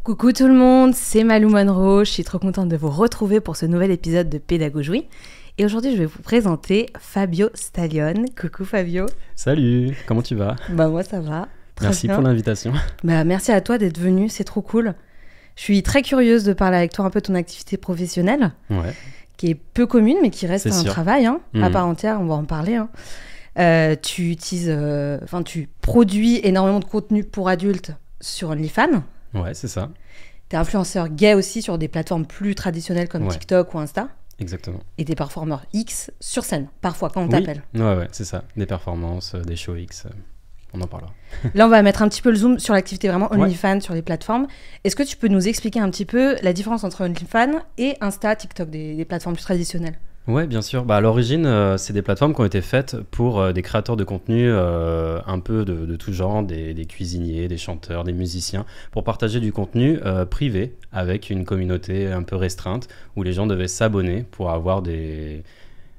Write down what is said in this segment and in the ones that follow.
Coucou tout le monde, c'est Malou Monroe, je suis trop contente de vous retrouver pour ce nouvel épisode de Pédagogie. Et aujourd'hui, je vais vous présenter Fabio Staglione. Coucou Fabio. Salut, comment tu vas ? Bah moi ça va, très Merci bien. pour l'invitation. Bah merci à toi d'être venu, c'est trop cool. Je suis très curieuse de parler avec toi un peu de ton activité professionnelle, qui est peu commune mais qui reste un travail à part entière, on va en parler. Tu produis énormément de contenu pour adultes sur OnlyFans. Ouais, c'est ça. T'es influenceur gay aussi sur des plateformes plus traditionnelles comme TikTok ou Insta. Exactement. Et t'es performeur X sur scène, parfois, quand on t'appelle. Ouais, c'est ça. Des performances, des shows X, on en parlera. Là, on va mettre un petit peu le zoom sur l'activité vraiment OnlyFans sur les plateformes. Est-ce que tu peux nous expliquer un petit peu la différence entre OnlyFans et Insta, TikTok, des plateformes plus traditionnelles ? Ouais, bien sûr. À l'origine, c'est des plateformes qui ont été faites pour des créateurs de contenu un peu de tout genre, des cuisiniers, des chanteurs, des musiciens, pour partager du contenu privé avec une communauté un peu restreinte où les gens devaient s'abonner pour avoir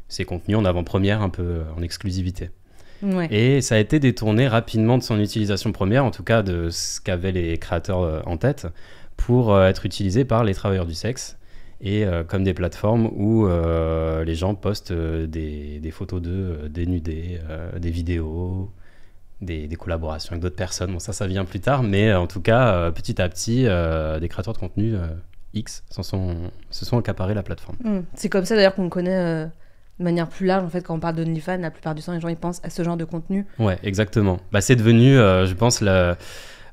ces contenus en avant-première, un peu en exclusivité. Ouais. Et ça a été détourné rapidement de son utilisation première, en tout cas de ce qu'avaient les créateurs en tête, pour être utilisé par les travailleurs du sexe. Et comme des plateformes où les gens postent des photos d'eux dénudés, des vidéos, des collaborations avec d'autres personnes. Bon, ça vient plus tard, mais en tout cas, petit à petit, des créateurs de contenu X se sont accaparés la plateforme. C'est comme ça d'ailleurs qu'on connaît de manière plus large. En fait, quand on parle d'OnlyFans, la plupart du temps, les gens ils pensent à ce genre de contenu. Ouais, exactement. C'est devenu, je pense,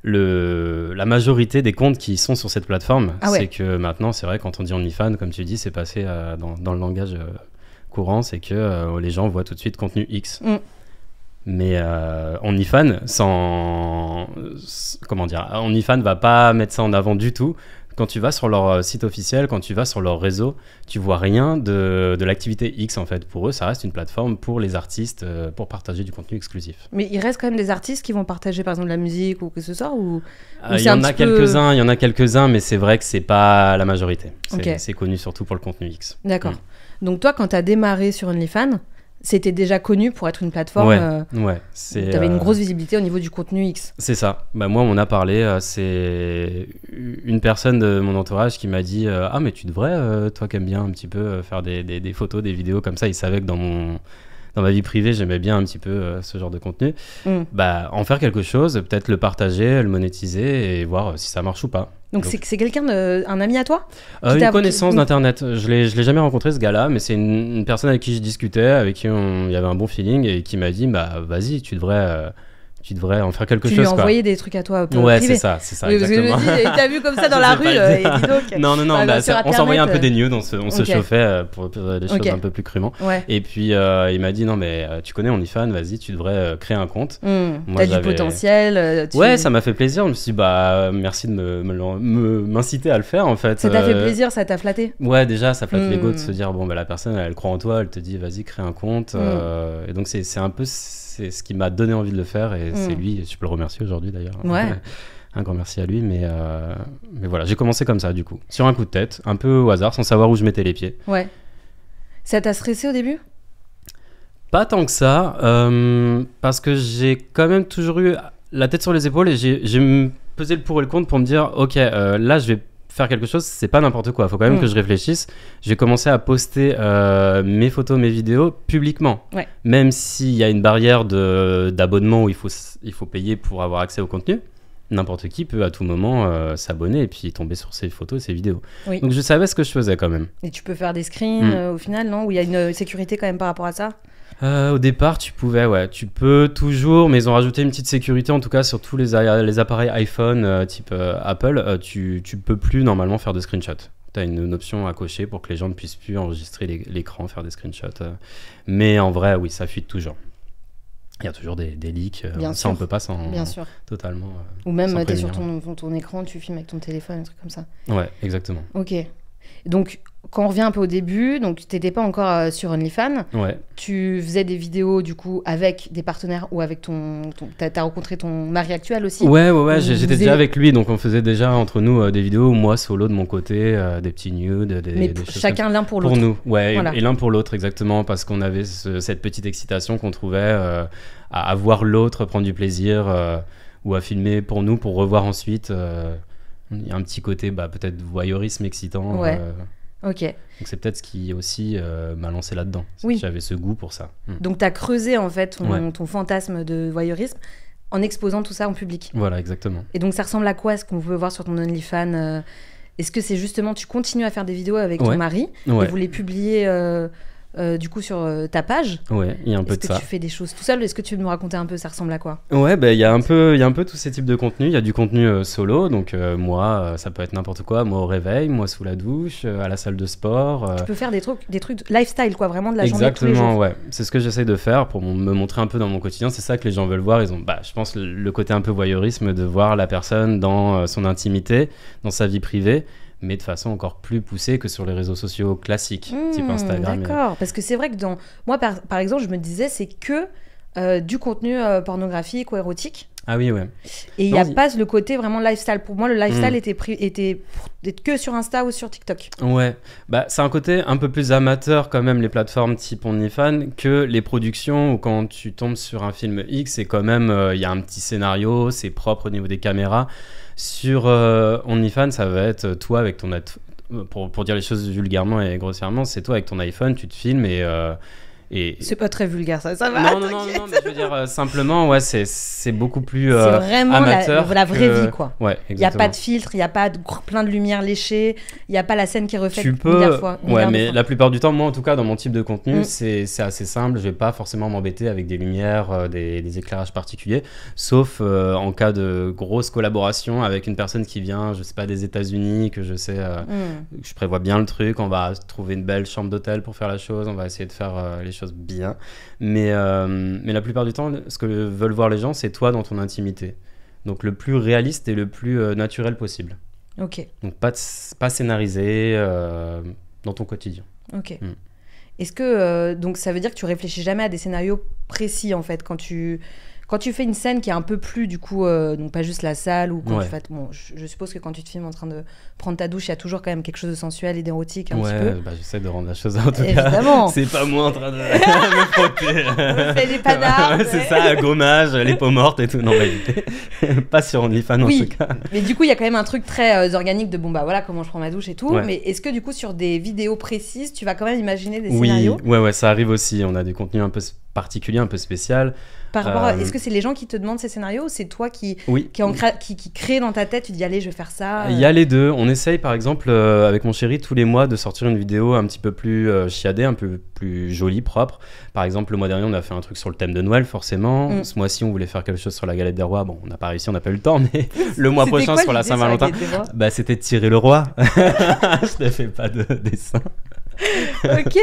la majorité des comptes qui sont sur cette plateforme, c'est que maintenant, c'est vrai, quand on dit OnlyFans, comme tu dis, c'est passé dans le langage courant, c'est que les gens voient tout de suite contenu X. Mais OnlyFans, OnlyFans va pas mettre ça en avant du tout. Quand tu vas sur leur site officiel, quand tu vas sur leur réseau, tu vois rien de l'activité X en fait. Pour eux, ça reste une plateforme pour les artistes, pour partager du contenu exclusif. Mais il reste quand même des artistes qui vont partager par exemple de la musique ou que ce soit il y en a quelques-uns, mais c'est vrai que c'est pas la majorité. C'est connu surtout pour le contenu X. D'accord. Donc toi, quand tu as démarré sur OnlyFans, c'était déjà connu pour être une plateforme. T'avais une grosse visibilité au niveau du contenu X. C'est ça. Moi, on m'en a parlé. C'est une personne de mon entourage qui m'a dit ah, mais tu devrais, toi qui aimes bien un petit peu faire des photos, des vidéos comme ça. Il savait que dans ma vie privée, j'aimais bien un petit peu ce genre de contenu. En faire quelque chose, peut-être le partager, le monétiser et voir si ça marche ou pas. Donc c'est quelqu'un, un ami à toi une connaissance d'Internet. Je l'ai jamais rencontré ce gars-là, mais c'est une personne avec qui je discutais, avec qui il y avait un bon feeling et qui m'a dit vas-y, tu devrais en faire quelque chose. Tu lui as envoyé des trucs à toi privé. Ouais, c'est ça, exactement. Parce que je me dis, t'as vu comme ça dans la rue et dis donc. Non, on s'envoyait un peu des news, on se chauffait pour des choses un peu plus crûment. Ouais. Et puis il m'a dit non mais tu connais OnlyFans, vas-y, tu devrais créer un compte. T'as du potentiel. Ouais, ça m'a fait plaisir. Je me suis dit merci de m'inciter à le faire en fait. Ça t'a fait plaisir, ça t'a flatté. Ouais, déjà ça flatte l'ego de se dire la personne elle croit en toi, elle te dit vas-y crée un compte. Et donc c'est un peu c'est ce qui m'a donné envie de le faire et c'est lui, je peux le remercier aujourd'hui d'ailleurs. Ouais. Un grand merci à lui, mais voilà, j'ai commencé comme ça du coup, sur un coup de tête, un peu au hasard, sans savoir où je mettais les pieds. Ouais. Ça t'a stressé au début ? Pas tant que ça, parce que j'ai quand même toujours eu la tête sur les épaules et j'ai pesé le pour et le contre pour me dire, ok, là je vais faire quelque chose, c'est pas n'importe quoi, faut quand même que je réfléchisse. J'ai commencé à poster mes photos, mes vidéos publiquement, même s'il y a une barrière d'abonnement où il faut payer pour avoir accès au contenu. N'importe qui peut à tout moment s'abonner et puis tomber sur ses photos et ses vidéos. Donc je savais ce que je faisais quand même. Et tu peux faire des screens au final, non ? Où il y a une sécurité quand même par rapport à ça ? Au départ, tu pouvais, tu peux toujours, mais ils ont rajouté une petite sécurité, en tout cas sur tous les appareils iPhone type Apple, tu peux plus normalement faire de screenshots. Tu as une option à cocher pour que les gens ne puissent plus enregistrer l'écran, faire des screenshots. Mais en vrai, oui, ça fuite toujours. Il y a toujours des leaks, ça on peut pas sans totalement. Ou même tu es sur ton écran, tu filmes avec ton téléphone, un truc comme ça. Ouais, exactement. Ok. Donc, quand on revient un peu au début, donc tu n'étais pas encore sur OnlyFans. Ouais. Tu faisais des vidéos du coup avec des partenaires ou avec t'as rencontré ton mari actuel aussi. Ouais. J'étais déjà avec lui, donc on faisait déjà entre nous des vidéos, moi solo de mon côté, des petits nudes, des choses chacun l'un pour l'autre. Pour nous, ouais, voilà. et l'un pour l'autre exactement, parce qu'on avait cette petite excitation qu'on trouvait à voir l'autre prendre du plaisir ou à filmer pour nous pour revoir ensuite. Il y a un petit côté peut-être voyeurisme excitant. Ouais. Ok. Donc c'est peut-être ce qui aussi m'a lancé là-dedans. Oui. J'avais ce goût pour ça. Donc tu as creusé en fait ton fantasme de voyeurisme en exposant tout ça en public. Voilà, exactement. Et donc ça ressemble à quoi ce qu'on peut voir sur ton OnlyFans Est-ce que c'est justement tu continues à faire des vidéos avec ton mari et vous les publiez du coup sur ta page? Ouais, il y a un peu de ça. Est-ce que tu fais des choses tout seul? Est-ce que tu veux nous raconter un peu ça ressemble à quoi? Ouais, il y a un peu tous ces types de contenus. Il y a du contenu solo, donc moi ça peut être n'importe quoi, moi au réveil, moi sous la douche, à la salle de sport. Tu peux faire des trucs lifestyle quoi, vraiment de la journée de tous les jours. Exactement, ouais. C'est ce que j'essaye de faire pour me montrer un peu dans mon quotidien. C'est ça que les gens veulent voir. Ils ont, je pense, le côté un peu voyeurisme de voir la personne dans son intimité, dans sa vie privée, mais de façon encore plus poussée que sur les réseaux sociaux classiques, type Instagram. D'accord, parce que c'est vrai que moi, par exemple, je me disais, c'est que du contenu pornographique ou érotique. Ah oui, ouais. Et il n'y a pas le côté vraiment lifestyle. Pour moi, le lifestyle était que sur Insta ou sur TikTok. Ouais, c'est un côté un peu plus amateur quand même, les plateformes type OnlyFans, que les productions où quand tu tombes sur un film X, c'est quand même, il y a un petit scénario, c'est propre au niveau des caméras. Sur OnlyFans, ça va être toi avec ton... Pour dire les choses vulgairement et grossièrement, c'est toi avec ton iPhone, tu te filmes et c'est pas très vulgaire ça va. Non, mais je veux dire simplement, ouais, c'est beaucoup plus c'est vraiment amateur la vraie vie, quoi. Ouais, il y a pas de filtre, il y a pas plein de lumière léchée, il y a pas la scène qui est refaite milliards fois. Ouais, mais la plupart du temps, moi en tout cas dans mon type de contenu, c'est assez simple. Je vais pas forcément m'embêter avec des lumières, des éclairages particuliers, sauf en cas de grosse collaboration avec une personne qui vient, je sais pas, des États-Unis, que je sais, je prévois bien le truc, on va trouver une belle chambre d'hôtel pour faire la chose, on va essayer de faire les choses bien, mais la plupart du temps, ce que veulent voir les gens, c'est toi dans ton intimité. Donc le plus réaliste et le plus naturel possible. Ok. Donc pas scénarisé dans ton quotidien. Ok. Est-ce que donc ça veut dire que tu réfléchis jamais à des scénarios précis en fait quand tu fais une scène qui est un peu plus du coup donc pas juste la salle ou quand tu fais je suppose que quand tu te filmes en train de prendre ta douche, il y a toujours quand même quelque chose de sensuel et d'érotique un petit peu. J'essaie de rendre la chose en tout Évidemment. cas. C'est pas moi en train de me frotter. On fait des panards. C'est ça, gommage, les peaux mortes et tout. Non, pas sur OnlyFans en tout cas. Mais du coup, il y a quand même un truc très organique de voilà comment je prends ma douche et tout. Ouais. Mais est-ce que du coup sur des vidéos précises, tu vas quand même imaginer des scénarios? Ouais, ça arrive aussi. On a des contenus un peu particuliers, un peu spéciaux. Par rapport à, est-ce que c'est les gens qui te demandent ces scénarios ou c'est toi qui crée dans ta tête, tu dis allez je vais faire ça Il y a les deux. On essaye par exemple avec mon chéri tous les mois de sortir une vidéo un petit peu plus chiadée, un peu plus jolie, propre. Par exemple le mois dernier on a fait un truc sur le thème de Noël forcément. Ce mois-ci on voulait faire quelque chose sur la galette des rois. Bon on n'a pas réussi, on n'a pas eu le temps, mais le mois prochain sur la Saint-Valentin, c'était tirer le roi. Je ne fais pas de dessin. Ok.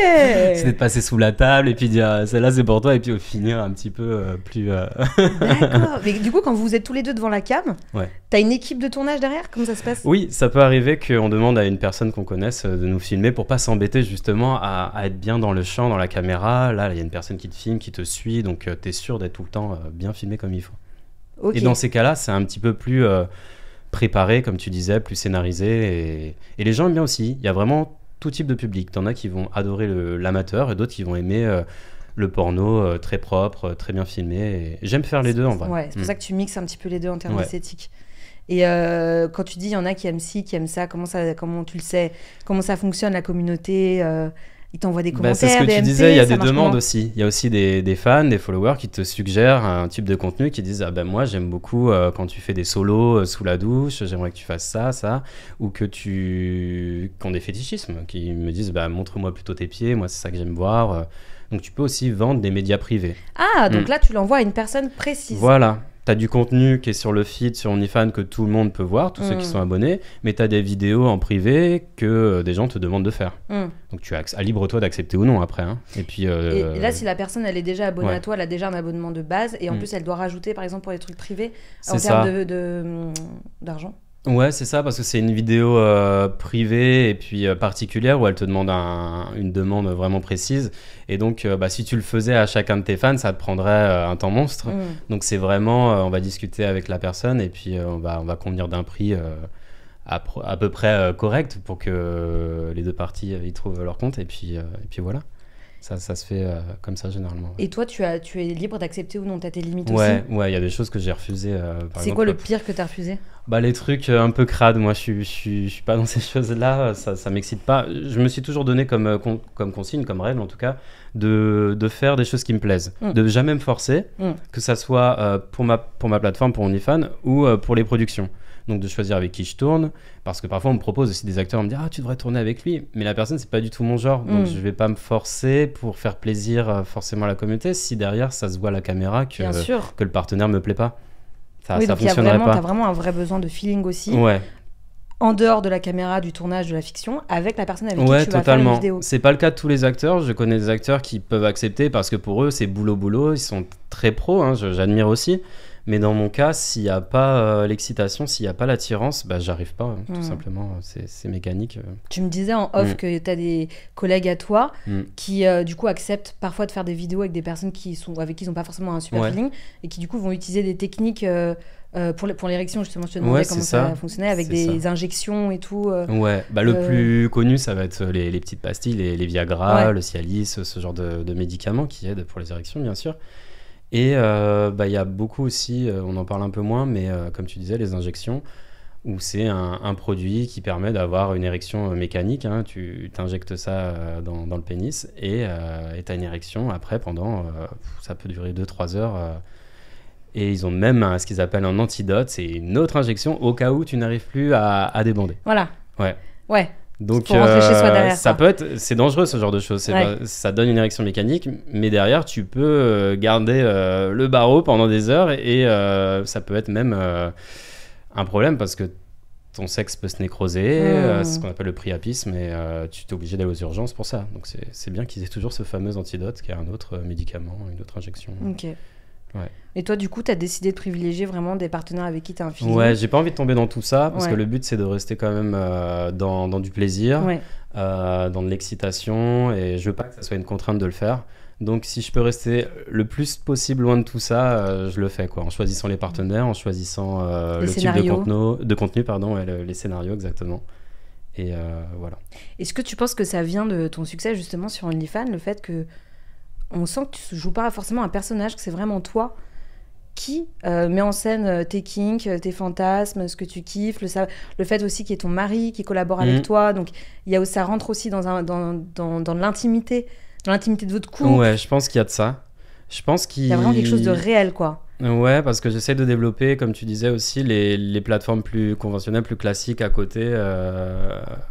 C'était de passer sous la table et puis dire celle-là c'est pour toi et puis au finir un petit peu plus. D'accord. Mais du coup quand vous êtes tous les deux devant la cam, t'as une équipe de tournage derrière? Comment ça se passe? Oui, ça peut arriver qu'on demande à une personne qu'on connaisse de nous filmer pour pas s'embêter justement à être bien dans le champ, dans la caméra. Là il y a une personne qui te filme, qui te suit, donc t'es sûr d'être tout le temps bien filmé comme il faut. Okay. Et dans ces cas-là c'est un petit peu plus préparé comme tu disais, plus scénarisé et les gens aiment bien aussi. Il y a vraiment tout type de public. T'en as qui vont adorer l'amateur et d'autres qui vont aimer le porno très propre, très bien filmé. Et j'aime faire les deux en vrai. Ouais, c'est pour ça que tu mixes un petit peu les deux en termes esthétiques. Et quand tu dis il y en a qui aiment ci, qui aiment ça, comment tu le sais? Comment ça fonctionne la communauté? Ils t'envoient des commentaires, c'est ce que des tu MP, disais, il y a des demandes aussi. Il y a aussi des fans, des followers qui te suggèrent un type de contenu, qui disent moi j'aime beaucoup quand tu fais des solos sous la douche, j'aimerais que tu fasses ça, ou qui ont des fétichismes, qui me disent montre-moi plutôt tes pieds, moi c'est ça que j'aime voir. Donc tu peux aussi vendre des médias privés. Ah, donc là tu l'envoies à une personne précise. Voilà. T'as du contenu qui est sur le feed, sur OnlyFans, que tout le monde peut voir, tous ceux qui sont abonnés, mais t'as des vidéos en privé que des gens te demandent de faire. Donc tu as libre toi d'accepter ou non après. Hein. Et puis et là, si la personne elle est déjà abonnée à toi, elle a déjà un abonnement de base, et en plus elle doit rajouter par exemple pour les trucs privés en termes d'argent. Ouais, c'est ça, parce que c'est une vidéo privée et puis particulière où elle te demande une demande vraiment précise. Et donc, si tu le faisais à chacun de tes fans, ça te prendrait un temps monstre. Donc, c'est vraiment, on va discuter avec la personne et puis on va convenir d'un prix à peu près correct pour que les deux parties y trouvent leur compte. Et puis voilà. Ça se fait comme ça généralement. Ouais. Et toi, tu es libre d'accepter ou non, t'as tes limites aussi? Ouais, il y a des choses que j'ai refusées. C'est quoi le pire que t'as refusé? Les trucs un peu crades, moi je suis pas dans ces choses-là, ça m'excite pas. Je me suis toujours donné comme consigne, comme règle en tout cas, de faire des choses qui me plaisent, de jamais me forcer, que ça soit pour ma plateforme, pour OnlyFans ou pour les productions. Donc de choisir avec qui je tourne, parce que parfois on me propose aussi des acteurs, on me dit tu devrais tourner avec lui, mais la personne c'est pas du tout mon genre, donc je vais pas me forcer pour faire plaisir forcément à la communauté si derrière ça se voit à la caméra que le partenaire me plaît pas. Ça fonctionnerait pas. T'as vraiment un vrai besoin de feeling aussi. Ouais. En dehors de la caméra, du tournage, de la fiction, avec la personne avec qui tu vas faire une vidéo. C'est pas le cas de tous les acteurs. Je connais des acteurs qui peuvent accepter parce que pour eux, c'est boulot. Ils sont très pros, hein, j'admire aussi. Mais dans mon cas, s'il n'y a pas l'excitation, s'il n'y a pas l'attirance, j'arrive pas, tout simplement. C'est mécanique. Tu me disais en off que tu as des collègues à toi qui, du coup, acceptent parfois de faire des vidéos avec des personnes avec qui ils n'ont pas forcément un super feeling et qui, du coup, vont utiliser des techniques pour l'érection, justement. Je te demandais comment ça fonctionnait avec des injections et tout. Le plus connu, ça va être les petites pastilles, les Viagra, le Cialis, ce genre de médicaments qui aident pour les érections, bien sûr. Et y a beaucoup aussi, on en parle un peu moins, mais comme tu disais, les injections, où c'est un produit qui permet d'avoir une érection mécanique. Hein, tu t'injectes ça dans le pénis et tu as une érection après pendant, ça peut durer 2-3 heures. Et ils ont même ce qu'ils appellent un antidote, c'est une autre injection au cas où tu n'arrives plus à débander. Voilà. Ouais. Donc chez soi derrière, c'est dangereux ce genre de choses. Ça donne une érection mécanique, mais derrière tu peux garder le barreau pendant des heures et ça peut être même un problème parce que ton sexe peut se nécroser, c'est ce qu'on appelle le priapisme, et tu es obligé d'aller aux urgences pour ça. Donc c'est bien qu'ils aient toujours ce fameux antidote qui est un autre médicament, une autre injection. Ok. Ouais. Et toi, du coup, tu as décidé de privilégier vraiment des partenaires avec qui tu as un feeling. Ouais, j'ai pas envie de tomber dans tout ça, parce que le but, c'est de rester quand même dans du plaisir, dans de l'excitation, et je veux pas que ça soit une contrainte de le faire. Donc, si je peux rester le plus possible loin de tout ça, je le fais, quoi, en choisissant les partenaires, en choisissant le type de contenu, les scénarios, exactement. Et voilà. Est-ce que tu penses que ça vient de ton succès, justement, sur OnlyFans, le fait que on sent que tu joues pas forcément un personnage, que c'est vraiment toi qui met en scène tes kinks, tes fantasmes, ce que tu kiffes, le fait aussi qu'il y ait ton mari qui collabore avec toi, donc ça rentre aussi dans l'intimité, dans l'intimité de votre couple. Ouais, je pense qu'il y a de ça. Je pense qu'il y a vraiment quelque chose de réel, quoi. Ouais, parce que j'essaie de développer, comme tu disais aussi, les plateformes plus conventionnelles, plus classiques à côté,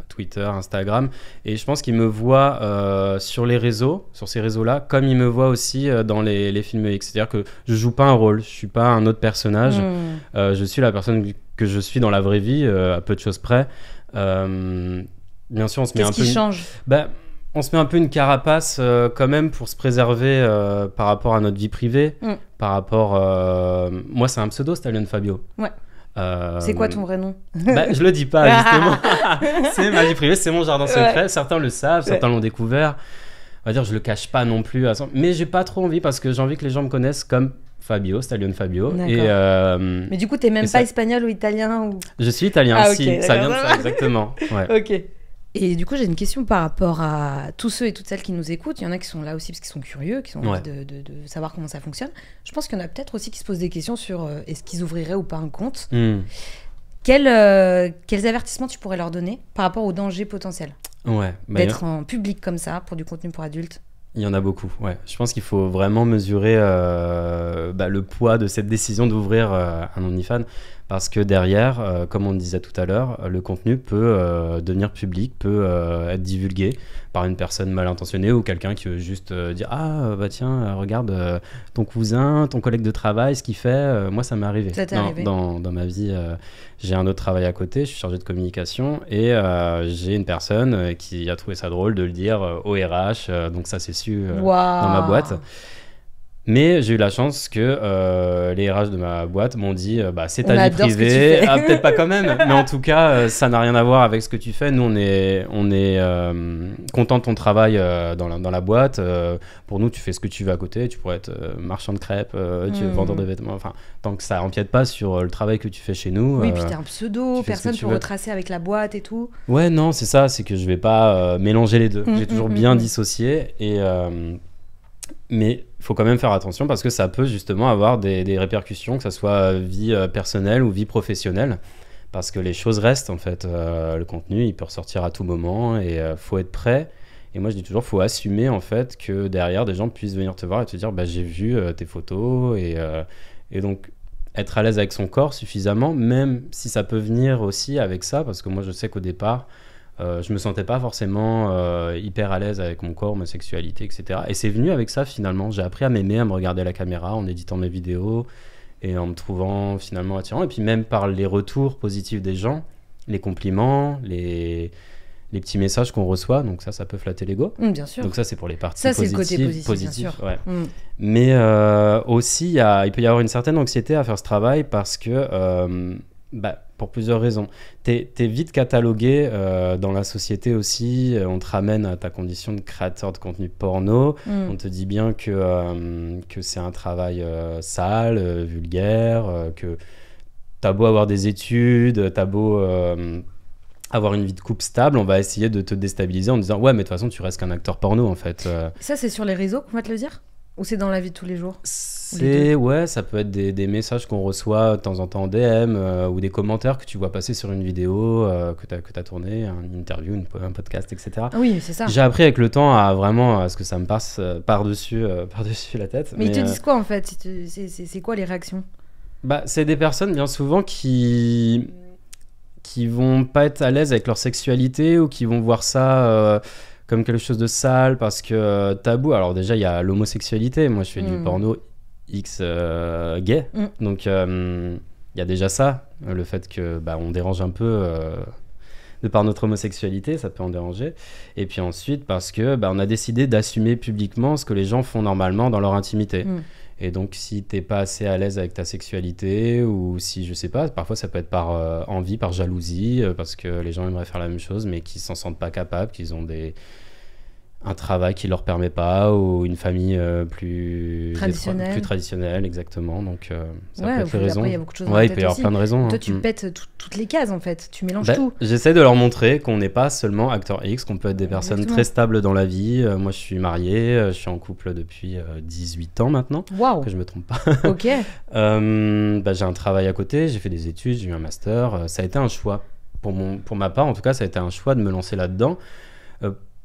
Twitter, Instagram. Et je pense qu'ils me voient sur ces réseaux-là, comme ils me voient aussi dans les films X. C'est-à-dire que je joue pas un rôle, je suis pas un autre personnage. Je suis la personne que je suis dans la vraie vie, à peu de choses près. Bien sûr, on se met un peu... Qu'est-ce qui change ? On se met un peu une carapace quand même pour se préserver par rapport à notre vie privée, par rapport... Moi, c'est un pseudo, Stallion Fabio. Ouais. C'est quoi ton vrai nom ? Je le dis pas, justement. C'est ma vie privée, c'est mon jardin secret. Certains le savent, certains l'ont découvert. On va dire, je le cache pas non plus. Mais j'ai pas trop envie parce que j'ai envie que les gens me connaissent comme Fabio, Stallion Fabio. Mais du coup, t'es même pas espagnol ou italien ou... Je suis italien, si. Ça vient de ça, exactement. Ouais. Ok. Et du coup, j'ai une question par rapport à tous ceux et toutes celles qui nous écoutent. Il y en a qui sont là aussi parce qu'ils sont curieux, qui ont envie de savoir comment ça fonctionne. Je pense qu'il y en a peut-être aussi qui se posent des questions sur est-ce qu'ils ouvriraient ou pas un compte. Quels avertissements tu pourrais leur donner par rapport aux dangers potentiels d'être en public comme ça pour du contenu pour adultes ? Il y en a beaucoup, ouais. Je pense qu'il faut vraiment mesurer le poids de cette décision d'ouvrir un OnlyFans. Parce que derrière, comme on disait tout à l'heure, le contenu peut devenir public, peut être divulgué par une personne mal intentionnée ou quelqu'un qui veut juste dire « Ah, tiens, regarde ton cousin, ton collègue de travail, ce qu'il fait. » Moi, ça m'est arrivé. Ça t'est arrivé. Dans ma vie, j'ai un autre travail à côté, je suis chargé de communication et j'ai une personne qui a trouvé ça drôle de le dire au RH. Donc ça, c'est su dans ma boîte. Mais j'ai eu la chance que les RH de ma boîte m'ont dit c'est ta vie privée. Ah, peut-être pas quand même, mais en tout cas, ça n'a rien à voir avec ce que tu fais. Nous, on est content de ton travail dans la boîte. Pour nous, tu fais ce que tu veux à côté. Tu pourrais être marchand de crêpes, vendeur de vêtements. Enfin, tant que ça empiète pas sur le travail que tu fais chez nous. Oui, puis t'es un pseudo, personne peut retracer avec la boîte et tout. Ouais, non, c'est ça. C'est que je vais pas mélanger les deux. J'ai toujours bien dissocié mais il faut quand même faire attention parce que ça peut justement avoir des répercussions, que ce soit vie personnelle ou vie professionnelle, parce que les choses restent en fait. Le contenu, il peut ressortir à tout moment et faut être prêt. Et moi, je dis toujours, faut assumer en fait que derrière, des gens puissent venir te voir et te dire, j'ai vu tes photos et donc être à l'aise avec son corps suffisamment, même si ça peut venir aussi avec ça, parce que moi, je sais qu'au départ, je me sentais pas forcément hyper à l'aise avec mon corps, ma sexualité, etc. Et c'est venu avec ça finalement. J'ai appris à m'aimer, à me regarder à la caméra en éditant mes vidéos et en me trouvant finalement attirant. Et puis même par les retours positifs des gens, les compliments, les petits messages qu'on reçoit. Donc ça peut flatter l'ego. Bien sûr. Donc ça, c'est pour les parties ça, positives. Ça, c'est le côté positif, bien sûr. Ouais. Mais aussi, il peut y avoir une certaine anxiété à faire ce travail parce que... pour plusieurs raisons. T'es vite catalogué dans la société aussi. On te ramène à ta condition de créateur de contenu porno. On te dit bien que c'est un travail sale, vulgaire, que t'as beau avoir des études, t'as beau avoir une vie de couple stable, on va essayer de te déstabiliser en disant « Ouais, mais de toute façon, tu restes qu'un acteur porno, en fait. » Ça, c'est sur les réseaux qu'on va te le dire ? Ou c'est dans la vie de tous les jours ? Ouais, ça peut être des messages qu'on reçoit de temps en temps en DM ou des commentaires que tu vois passer sur une vidéo que tu as tournée, une interview, un podcast, etc. Ah oui, c'est ça. J'ai appris avec le temps à ce que ça me passe par-dessus la tête. Mais ils te disent quoi en fait ? C'est quoi les réactions ? C'est des personnes bien souvent qui vont pas être à l'aise avec leur sexualité ou qui vont voir ça... comme quelque chose de sale parce que tabou. Alors déjà, il y a l'homosexualité. Moi, je fais du porno X gay. Donc, il y a déjà ça. Le fait que on dérange un peu de par notre homosexualité, ça peut en déranger. Et puis ensuite, parce que on a décidé d'assumer publiquement ce que les gens font normalement dans leur intimité. Et donc, si t'es pas assez à l'aise avec ta sexualité ou si, je sais pas, parfois ça peut être par envie, par jalousie, parce que les gens aimeraient faire la même chose, mais qu'ils s'en sentent pas capables, qu'ils ont un travail qui leur permet pas ou une famille plus traditionnelle, exactement. Donc, ça peut être les raisons. Après, il y a beaucoup de choses il peut y avoir plein de raisons. Toi, tu pètes toutes les cases, en fait. Tu mélanges tout. J'essaie de leur montrer qu'on n'est pas seulement acteur X, qu'on peut être des personnes très stables dans la vie. Moi, je suis marié, je suis en couple depuis 18 ans maintenant. Waouh. Que je me trompe pas. Ok. J'ai un travail à côté, j'ai fait des études, j'ai eu un master. Ça a été un choix. Pour ma part, en tout cas, ça a été un choix de me lancer là-dedans.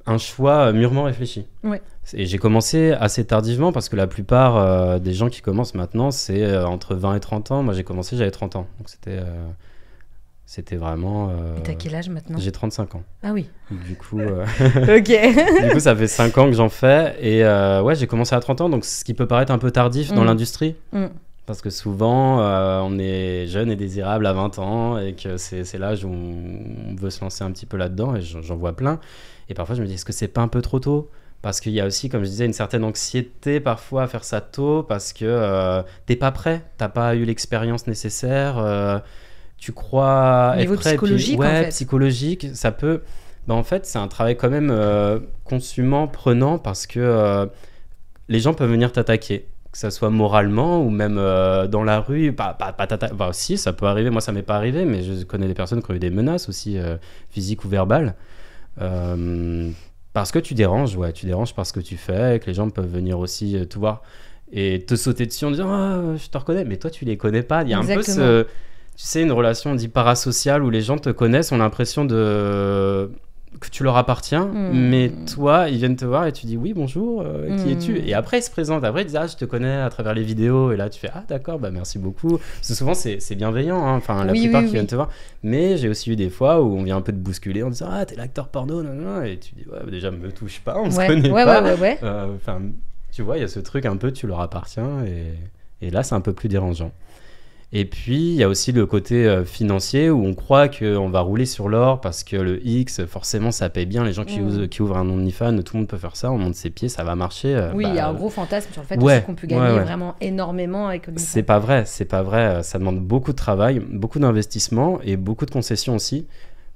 Un choix mûrement réfléchi. Ouais. Et j'ai commencé assez tardivement parce que la plupart des gens qui commencent maintenant, c'est entre 20 et 30 ans. Moi, j'ai commencé, j'avais 30 ans. Donc, c'était vraiment... Et t'as quel âge maintenant ? J'ai 35 ans. Ah oui. Du coup... Ok. Du coup, ça fait 5 ans que j'en fais. Et j'ai commencé à 30 ans, donc ce qui peut paraître un peu tardif dans l'industrie. Parce que souvent, on est jeune et désirable à 20 ans et que c'est l'âge où on veut se lancer un petit peu là-dedans. Et j'en vois plein. Et parfois, je me dis, est-ce que c'est pas un peu trop tôt ? Parce qu'il y a aussi, comme je disais, une certaine anxiété parfois à faire ça tôt parce que t'es pas prêt, t'as pas eu l'expérience nécessaire, tu crois être prêt. Psychologique, puis, en fait. Psychologique, ça peut... en fait, c'est un travail quand même consumant, prenant parce que les gens peuvent venir t'attaquer. Que ça soit moralement ou même dans la rue, si, ça peut arriver. Moi, ça m'est pas arrivé, mais je connais des personnes qui ont eu des menaces aussi, physiques ou verbales. Parce que tu déranges par ce que tu fais et que les gens peuvent venir aussi te voir et te sauter dessus en disant je te reconnais, mais toi tu les connais pas. Il y a Exactement. un peu une relation dit parasociale où les gens te connaissent, ont l'impression que tu leur appartiens, mais toi ils viennent te voir et tu dis oui bonjour, qui es-tu ? Et après ils se présentent, après ils disent je te connais à travers les vidéos, et là tu fais d'accord, merci beaucoup, parce que souvent c'est bienveillant, hein. Enfin la plupart qui viennent te voir, mais j'ai aussi eu des fois où on vient un peu te bousculer en disant t'es l'acteur porno, et tu dis déjà me touche pas, on se connaît pas. Tu vois, il y a ce truc un peu tu leur appartiens, et là c'est un peu plus dérangeant. Et puis, il y a aussi le côté financier où on croit qu'on va rouler sur l'or parce que le X, forcément, ça paye bien. Les gens qui ouvrent un OnlyFans, tout le monde peut faire ça. On monte ses pieds, ça va marcher. Oui, il y a un gros fantasme sur le fait aussi qu'on peut gagner vraiment énormément avec OnlyFans. C'est pas vrai. Ça demande beaucoup de travail, beaucoup d'investissement et beaucoup de concessions aussi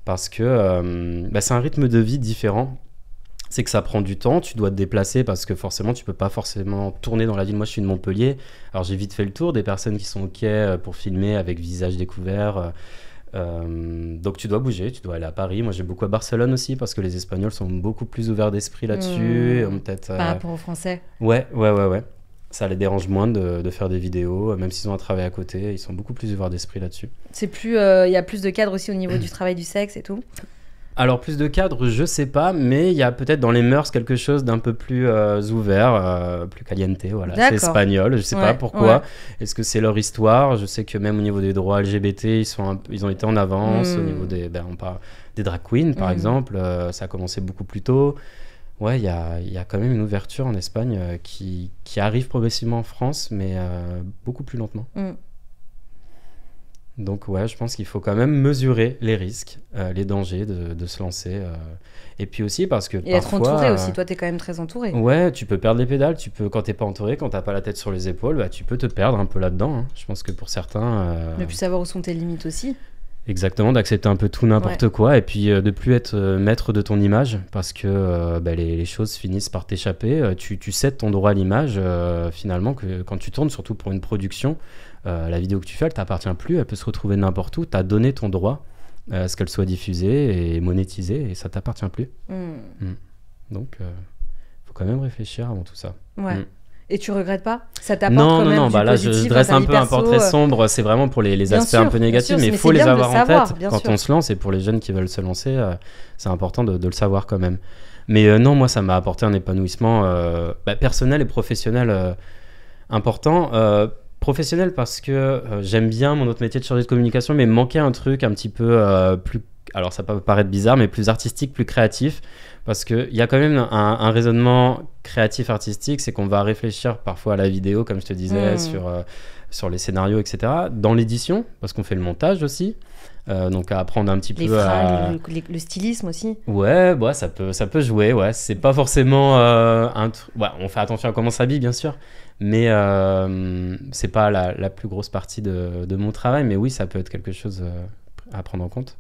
parce que c'est un rythme de vie différent. C'est que ça prend du temps, tu dois te déplacer parce que forcément tu peux pas forcément tourner dans la ville. Moi je suis de Montpellier, alors j'ai vite fait le tour des personnes qui sont ok pour filmer avec visage découvert, donc tu dois bouger, tu dois aller à Paris. Moi j'ai beaucoup à Barcelone aussi parce que les Espagnols sont beaucoup plus ouverts d'esprit là-dessus. Peut-être, par rapport aux Français. Ouais, ça les dérange moins de faire des vidéos, même s'ils ont un travail à côté, ils sont beaucoup plus ouverts d'esprit là-dessus. C'est plus, y a plus de cadres aussi au niveau du travail du sexe et tout. Alors, plus de cadres, je sais pas, mais il y a peut-être dans les mœurs quelque chose d'un peu plus ouvert, plus caliente, voilà. C'est espagnol, je sais pas pourquoi. Ouais. Est-ce que c'est leur histoire? Je sais que même au niveau des droits LGBT, ils ont été en avance. Au niveau des drag queens, par exemple, ça a commencé beaucoup plus tôt. Ouais, il y a quand même une ouverture en Espagne qui arrive progressivement en France, mais beaucoup plus lentement. Donc ouais, je pense qu'il faut quand même mesurer les risques, les dangers de se lancer. Et puis aussi parce que et parfois... Et être entouré aussi, toi t'es quand même très entouré. Ouais, tu peux perdre les pédales, quand t'es pas entouré, quand t'as pas la tête sur les épaules, tu peux te perdre un peu là-dedans. Hein. Je pense que pour certains... Ne plus savoir où sont tes limites aussi. Exactement, d'accepter un peu tout, n'importe quoi, et puis de plus être maître de ton image, parce que les choses finissent par t'échapper. Tu cèdes ton droit à l'image, finalement, que quand tu tournes, surtout pour une production, la vidéo que tu fais, elle t'appartient plus, elle peut se retrouver n'importe où. Tu as donné ton droit à ce qu'elle soit diffusée et monétisée, et ça t'appartient plus. Donc, faut quand même réfléchir avant tout ça. Ouais. Et tu regrettes pas? Ça t'apporte quand même du là je dresse un peu un portrait sombre, c'est vraiment pour les aspects un peu négatifs, mais il faut les avoir en tête quand on se lance, et pour les jeunes qui veulent se lancer, c'est important de le savoir quand même. Mais non, moi ça m'a apporté un épanouissement personnel et professionnel important. Professionnel parce que j'aime bien mon autre métier de chargé de communication, mais manquait un truc un petit peu plus, alors ça peut paraître bizarre, mais plus artistique, plus créatif, parce qu'il y a quand même un raisonnement créatif artistique, c'est qu'on va réfléchir parfois à la vidéo, comme je te disais, sur les scénarios, etc. Dans l'édition, parce qu'on fait le montage aussi, donc à apprendre un petit peu le stylisme aussi. Ouais, ça peut jouer, ouais. C'est pas forcément on fait attention à comment on s'habille, bien sûr, mais c'est pas la plus grosse partie de mon travail, mais oui, ça peut être quelque chose à prendre en compte.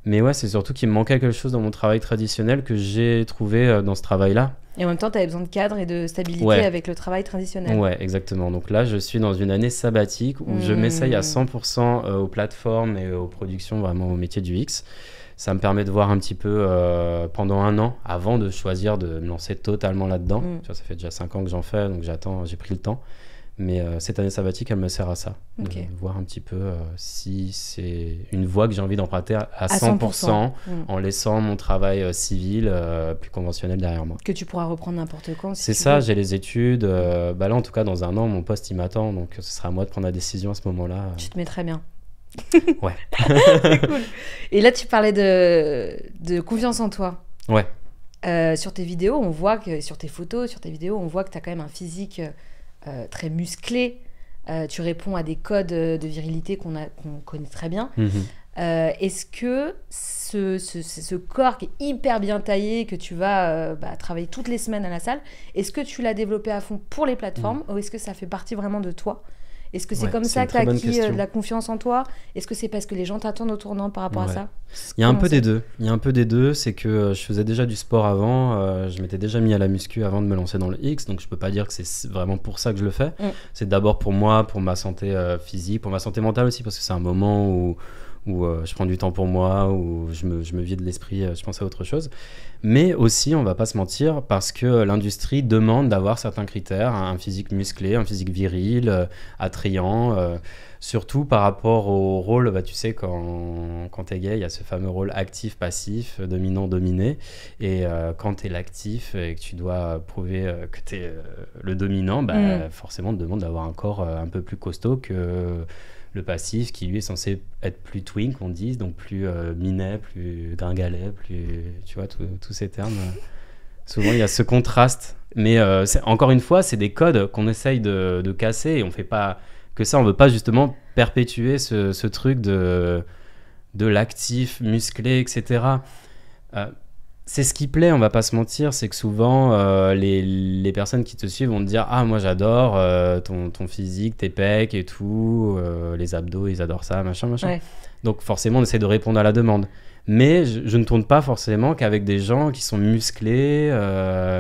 Mais ouais, c'est surtout qu'il me manquait quelque chose dans mon travail traditionnel que j'ai trouvé dans ce travail-là. Et en même temps, tu avais besoin de cadre et de stabilité avec le travail traditionnel. Ouais, exactement. Donc là, je suis dans une année sabbatique où je m'essaye à 100% aux plateformes et aux productions, vraiment au métier du X. Ça me permet de voir un petit peu pendant un an, avant de choisir de me lancer totalement là-dedans. Tu vois, ça fait déjà 5 ans que j'en fais, donc j'ai pris le temps. Mais cette année sabbatique, elle me sert à ça, de voir un petit peu si c'est une voie que j'ai envie d'emprunter à 100%, en laissant mon travail civil plus conventionnel derrière moi. Que tu pourras reprendre n'importe quand. C'est ça, j'ai les études. Là, en tout cas, dans un an, mon poste, il m'attend, donc ce sera à moi de prendre la décision à ce moment-là. Tu te mets très bien. Ouais. C'est cool. Et là, tu parlais de confiance en toi. Ouais. Sur tes vidéos, on voit que, sur tes photos, sur tes vidéos, on voit que tu as quand même un physique... très musclé, tu réponds à des codes de virilité qu'on connaît très bien. Est-ce que ce corps qui est hyper bien taillé, que tu vas travailler toutes les semaines à la salle, est-ce que tu l'as développé à fond pour les plateformes ou est-ce que ça fait partie vraiment de toi? Est-ce que c'est comme ça que tu as acquis de la confiance en toi? Est-ce que c'est parce que les gens t'attendent au tournant par rapport à ça? Il y a un peu des deux. C'est que je faisais déjà du sport avant. Je m'étais déjà mis à la muscu avant de me lancer dans le X. Donc je peux pas dire que c'est vraiment pour ça que je le fais. C'est d'abord pour moi, pour ma santé physique, pour ma santé mentale aussi, parce que c'est un moment où je prends du temps pour moi, où je me vide l'esprit, je pense à autre chose. Mais aussi, on va pas se mentir, parce que l'industrie demande d'avoir certains critères, un physique musclé, un physique viril, attrayant, surtout par rapport au rôle, tu sais, quand t'es gay, il y a ce fameux rôle actif-passif, dominant-dominé, et quand t'es l'actif et que tu dois prouver que t'es le dominant, forcément, on te demande d'avoir un corps un peu plus costaud que... le passif qui lui est censé être plus twink, on dit, donc plus minet, plus gringalet, plus, tu vois, tous ces termes. Souvent il y a ce contraste, mais encore une fois c'est des codes qu'on essaye de casser et on fait pas que ça, on veut pas justement perpétuer ce truc de l'actif, musclé, etc. C'est ce qui plaît, on va pas se mentir, c'est que souvent les personnes qui te suivent vont te dire « Ah, moi j'adore ton physique, tes pecs et tout, les abdos, ils adorent ça, machin. » Ouais. Donc forcément, on essaie de répondre à la demande. Mais je ne tourne pas forcément qu'avec des gens qui sont musclés,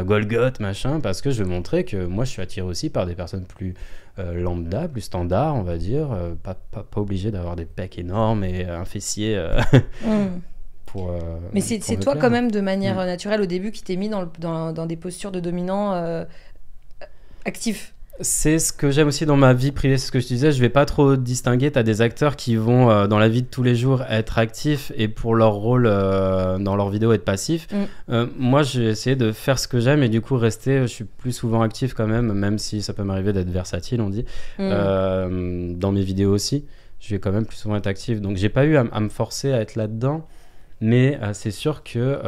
Golgoth, machin, parce que je veux montrer que moi, je suis attiré aussi par des personnes plus lambda, plus standard, on va dire, pas obligé d'avoir des pecs énormes et un fessier mais c'est toi quand même, de manière naturelle, au début, qui t'es mis dans des postures de dominant actifs. C'est ce que j'aime aussi dans ma vie privée, c'est ce que je te disais, je vais pas trop distinguer. T'as des acteurs qui vont dans la vie de tous les jours être actifs et pour leur rôle dans leurs vidéos être passifs. Moi j'ai essayé de faire ce que j'aime et du coup je suis plus souvent actif quand même si ça peut m'arriver d'être versatile, on dit. Dans mes vidéos aussi, je vais quand même plus souvent être actif, donc j'ai pas eu à me forcer à être là-dedans. Mais c'est sûr que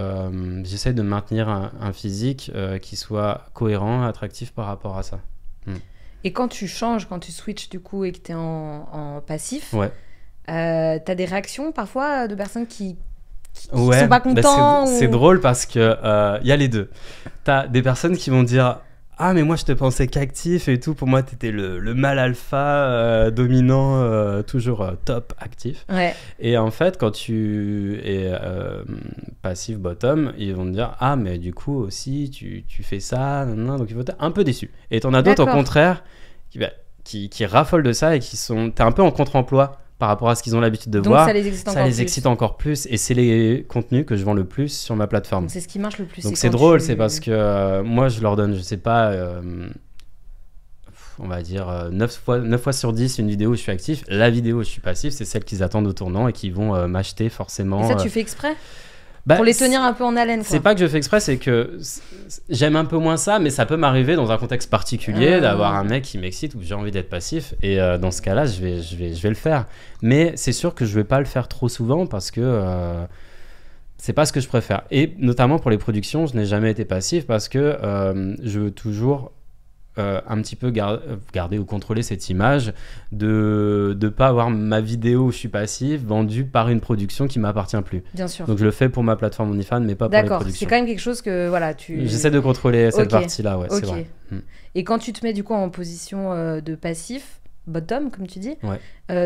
j'essaie de maintenir un physique qui soit cohérent, attractif par rapport à ça. Et quand tu switches du coup et que tu es en passif, t'as des réactions parfois de personnes qui sont pas contents c'est drôle parce que y a les deux. T'as des personnes qui vont dire « Ah, mais moi je te pensais qu'actif et tout, pour moi t'étais le mâle alpha dominant, toujours top actif. » Et en fait, quand tu es passif bottom, ils vont te dire « Ah, mais du coup aussi tu fais ça, donc ils vont être un peu déçus. » Et t'en as d'autres au contraire qui raffolent de ça et t'es un peu en contre-emploi par rapport à ce qu'ils ont l'habitude de voir. Ça les excite encore plus et c'est les contenus que je vends le plus sur ma plateforme. Donc c'est ce qui marche le plus. Donc c'est drôle, c'est parce que moi je leur donne, je sais pas, on va dire 9 fois sur 10 une vidéo où je suis actif. La vidéo où je suis passif, c'est celle qu'ils attendent au tournant et qui vont m'acheter forcément. Et ça tu fais exprès pour les tenir un peu en haleine, quoi. C'est pas que je fais exprès, c'est que j'aime un peu moins ça, mais ça peut m'arriver dans un contexte particulier d'avoir un mec qui m'excite où j'ai envie d'être passif. Et dans ce cas-là, je vais le faire. Mais c'est sûr que je vais pas le faire trop souvent parce que c'est pas ce que je préfère. Et notamment pour les productions, je n'ai jamais été passif parce que je veux toujours un petit peu garder ou contrôler cette image de pas avoir ma vidéo où je suis passif vendue par une production qui m'appartient plus. Bien sûr. Donc je le fais pour ma plateforme OnlyFans mais pas pour les productions. C'est quand même quelque chose que j'essaie de contrôler cette partie-là, c'est vrai. Et quand tu te mets du coup en position de passif, bottom comme tu dis,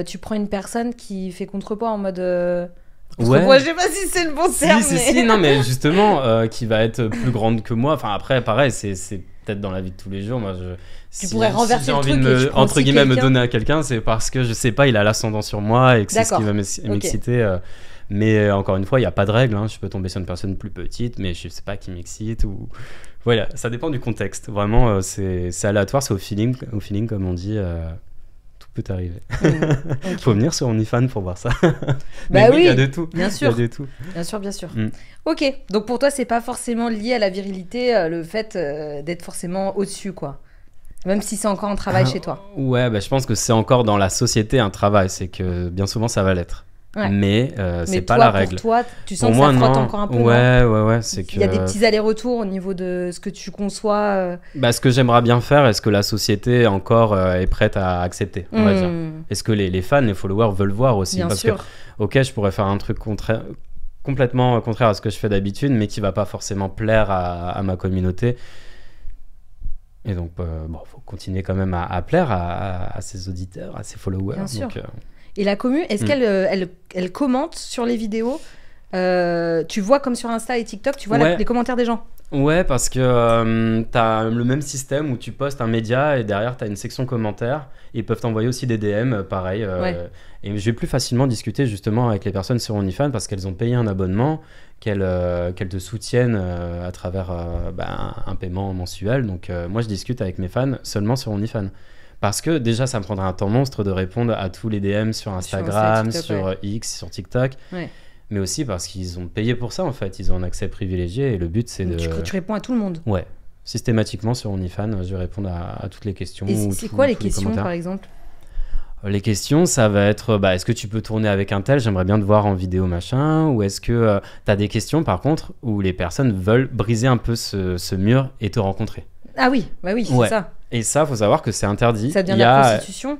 tu prends une personne qui fait contrepoids en mode moi, je sais pas si c'est le bon terme. Si, non, mais justement, qui va être plus grande que moi. Enfin, après, pareil, c'est peut-être dans la vie de tous les jours. Moi, tu pourrais renverser le truc. Si j'ai envie de entre guillemets, me donner à quelqu'un, c'est parce que je sais pas, il a l'ascendant sur moi et que c'est ce qui va m'exciter. Mais encore une fois, il n'y a pas de règle. Je peux tomber sur une personne plus petite, mais je sais pas qui m'excite. Voilà, ça dépend du contexte. Vraiment, c'est aléatoire, c'est au feeling, comme on dit. Peut arriver. Faut venir sur OnlyFans pour voir ça. Bah oui, il y a de tout. Bien sûr. Il y a de tout. Bien sûr. Ok, donc pour toi, c'est pas forcément lié à la virilité, le fait d'être forcément au-dessus, quoi. Même si c'est encore un travail chez toi. Ouais, je pense que c'est encore dans la société un travail. C'est que bien souvent, ça va l'être. Mais c'est pas la règle. Pour toi, tu sens que ça frotte encore un peu. Ouais. C'est que... Il y a des petits allers-retours au niveau de ce que tu conçois. Ce que j'aimerais bien faire, est-ce que la société encore est prête à accepter, on va dire. Est-ce que les fans, les followers veulent voir aussi. Bien parce sûr. Que, ok, je pourrais faire un truc complètement contraire à ce que je fais d'habitude, mais qui va pas forcément plaire à ma communauté. Et donc, faut continuer quand même à plaire à ses auditeurs, à ses followers. Bien sûr. Donc, et la commu, est-ce qu'elle elle commente sur les vidéos tu vois comme sur Insta et TikTok, tu vois les commentaires des gens? Ouais, parce que t'as le même système où tu postes un média et derrière t'as une section commentaires. Ils peuvent t'envoyer aussi des DM, pareil. Et je vais plus facilement discuter justement avec les personnes sur OnlyFans parce qu'elles ont payé un abonnement, qu'elles te soutiennent à travers un paiement mensuel. Donc moi je discute avec mes fans seulement sur OnlyFans. Parce que déjà, ça me prendrait un temps monstre de répondre à tous les DM sur Instagram, sur X, sur TikTok. Mais aussi parce qu'ils ont payé pour ça, en fait. Ils ont un accès privilégié et le but, c'est Tu réponds à tout le monde. Ouais. Systématiquement, sur OnlyFans, je vais répondre à toutes les questions. Et c'est quoi les questions, par exemple? Les questions, ça va être est-ce que tu peux tourner avec un tel? J'aimerais bien te voir en vidéo, machin. Ou est-ce que tu as des questions, par contre, où les personnes veulent briser un peu ce mur et te rencontrer? Ah oui, c'est ça. Et ça, faut savoir que c'est interdit. Ça devient de la prostitution?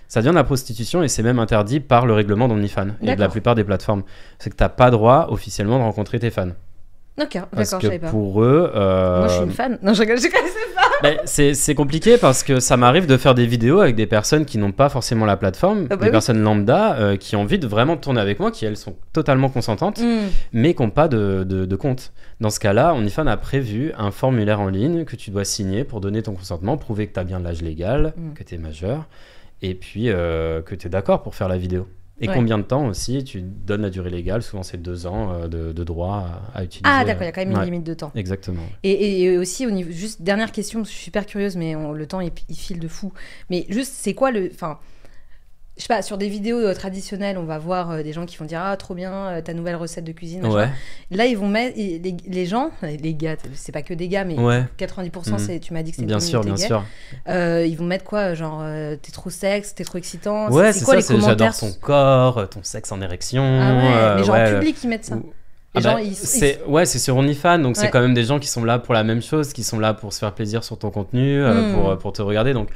Ça devient de la prostitution et c'est même interdit par le règlement d'OnlyFans et de la plupart des plateformes. C'est que t'as pas droit officiellement de rencontrer tes fans. D'accord, parce je que savais pas. Pour eux... Moi, je suis une fan. Non, je connaissais pas. C'est compliqué parce que ça m'arrive de faire des vidéos avec des personnes qui n'ont pas forcément la plateforme, personnes lambda qui ont envie de vraiment tourner avec moi, qui elles sont totalement consentantes, mais qui n'ont pas de compte. Dans ce cas-là, OnlyFans a prévu un formulaire en ligne que tu dois signer pour donner ton consentement, prouver que tu as bien l'âge légal, que tu es majeur, et puis que tu es d'accord pour faire la vidéo. Et combien de temps aussi tu donnes la durée légale? Souvent, c'est 2 ans de droit à utiliser. Ah, d'accord, il y a quand même une limite de temps. Exactement. Et aussi, au niveau, juste dernière question, parce que je suis super curieuse, mais le temps, il file de fou. Mais juste, c'est quoi le... Enfin, je sais pas, sur des vidéos traditionnelles, on va voir des gens qui vont dire « Ah, trop bien, ta nouvelle recette de cuisine. » Là, ils vont mettre... Les gens, les gars, c'est pas que des gars, mais 90%, tu m'as dit que c'est bien sûr, bien sûr. Ils vont mettre quoi? Genre, t'es trop sexe, t'es trop excitant. Ouais, c'est quoi les commentaires? J'adore ton corps, ton sexe en érection. Ah ouais, mais genre en public, ils mettent ça. C'est sur OnlyFans, donc c'est quand même des gens qui sont là pour la même chose, qui sont là pour se faire plaisir sur ton contenu, pour te regarder. Donc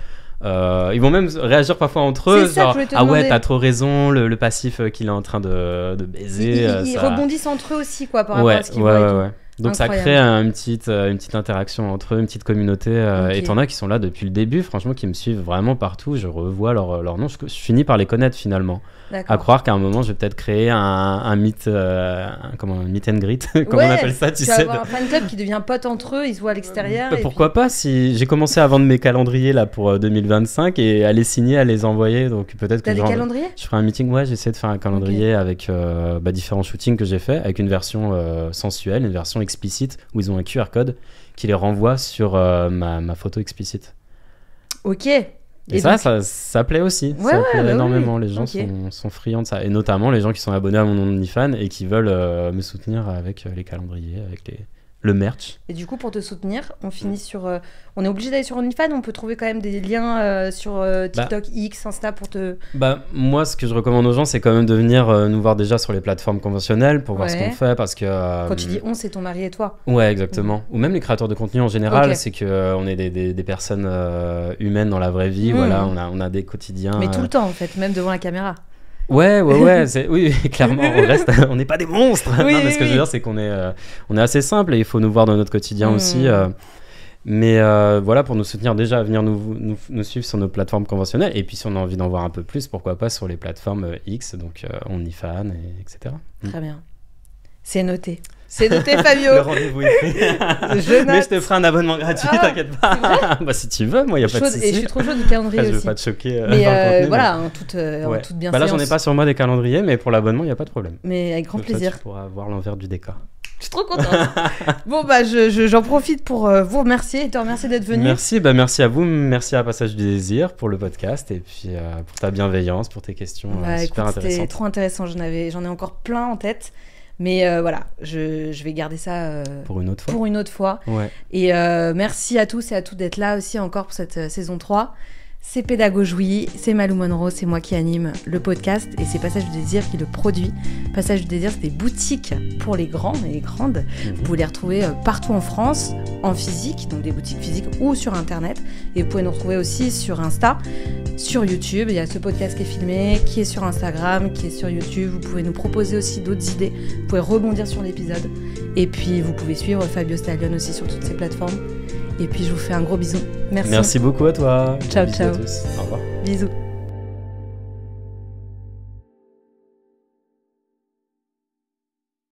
ils vont même réagir parfois entre eux, genre ah ouais, t'as trop raison, le passif qu'il est en train de baiser. Ils rebondissent entre eux aussi, quoi, par rapport à ce qu'ils voient. Donc ça crée une petite interaction entre eux, une petite communauté. Et t'en as qui sont là depuis le début, franchement, qui me suivent vraiment partout. Je revois leur nom, je finis par les connaître finalement. À croire qu'à un moment, je vais peut-être créer un meet and greet, comment on appelle ça, tu sais. Avoir un fan club qui devient pote entre eux, ils se voient à l'extérieur. Pourquoi pas, si j'ai commencé à vendre mes calendriers là pour 2025 et à les signer, à les envoyer, donc peut-être que t'as des calendriers? Je ferai un meeting, j'essaie de faire un calendrier avec différents shootings que j'ai fait, avec une version sensuelle, une version explicite où ils ont un QR code qui les renvoie sur ma photo explicite. Ok. Et ça plaît aussi, ça plaît énormément. Les gens sont friands de ça, et notamment les gens qui sont abonnés à mon OnlyFans et qui veulent me soutenir avec les calendriers, avec le merch. Et du coup, pour te soutenir, on finit sur... on est obligé d'aller sur OnlyFans, on peut trouver quand même des liens sur TikTok, X, Insta pour te... Moi, ce que je recommande aux gens, c'est quand même de venir nous voir déjà sur les plateformes conventionnelles pour voir ce qu'on fait, parce que... Quand tu dis on, c'est ton mari et toi. Ouais, exactement. Ou même les créateurs de contenu en général, c'est qu'on est des personnes humaines dans la vraie vie, voilà, on a des quotidiens... Mais tout le temps, en fait, même devant la caméra. Ouais, oui, clairement, on n'est pas des monstres. Mais ce que je veux dire, c'est qu'on est assez simple et il faut nous voir dans notre quotidien aussi. Mais voilà, pour nous soutenir, déjà, venir nous suivre sur nos plateformes conventionnelles. Et puis, si on a envie d'en voir un peu plus, pourquoi pas sur les plateformes X, donc OnlyFans, etc. Très bien. C'est noté. C'est noté, Fabio. Le rendez-vous est pris. Mais je te ferai un abonnement gratuit, t'inquiète pas. Si tu veux, moi, il n'y a pas de souci. Et je suis trop chaude du calendrier aussi. Je veux pas te choquer. Mais voilà, en toute bienséance. Là, j'en ai pas sur moi des calendriers, mais pour l'abonnement, il n'y a pas de problème. Mais avec grand plaisir. Tu pourras voir l'envers du décor. Je suis trop contente. Bon, j'en profite pour vous remercier et te remercier d'être venu. Merci à vous. Merci à Passage du Désir pour le podcast et puis pour ta bienveillance, pour tes questions super intéressantes. C'était trop intéressant. J'en ai encore plein en tête. Mais voilà, je vais garder ça pour une autre fois. Ouais. Et merci à tous et à toutes d'être là aussi encore pour cette saison 3. C'est Pédagogie, c'est Malou Monroe, c'est moi qui anime le podcast et c'est Passage du Désir qui le produit. Passage du Désir, c'est des boutiques pour les grands et les grandes. Vous pouvez les retrouver partout en France, en physique, donc des boutiques physiques ou sur Internet. Et vous pouvez nous retrouver aussi sur Insta, sur YouTube. Il y a ce podcast qui est filmé, qui est sur Instagram, qui est sur YouTube. Vous pouvez nous proposer aussi d'autres idées. Vous pouvez rebondir sur l'épisode. Et puis, vous pouvez suivre Fabio Stallion aussi sur toutes ces plateformes. Et puis, je vous fais un gros bisou. Merci. Merci beaucoup à toi. Ciao, bisous ciao. À tous. Au revoir. Bisous.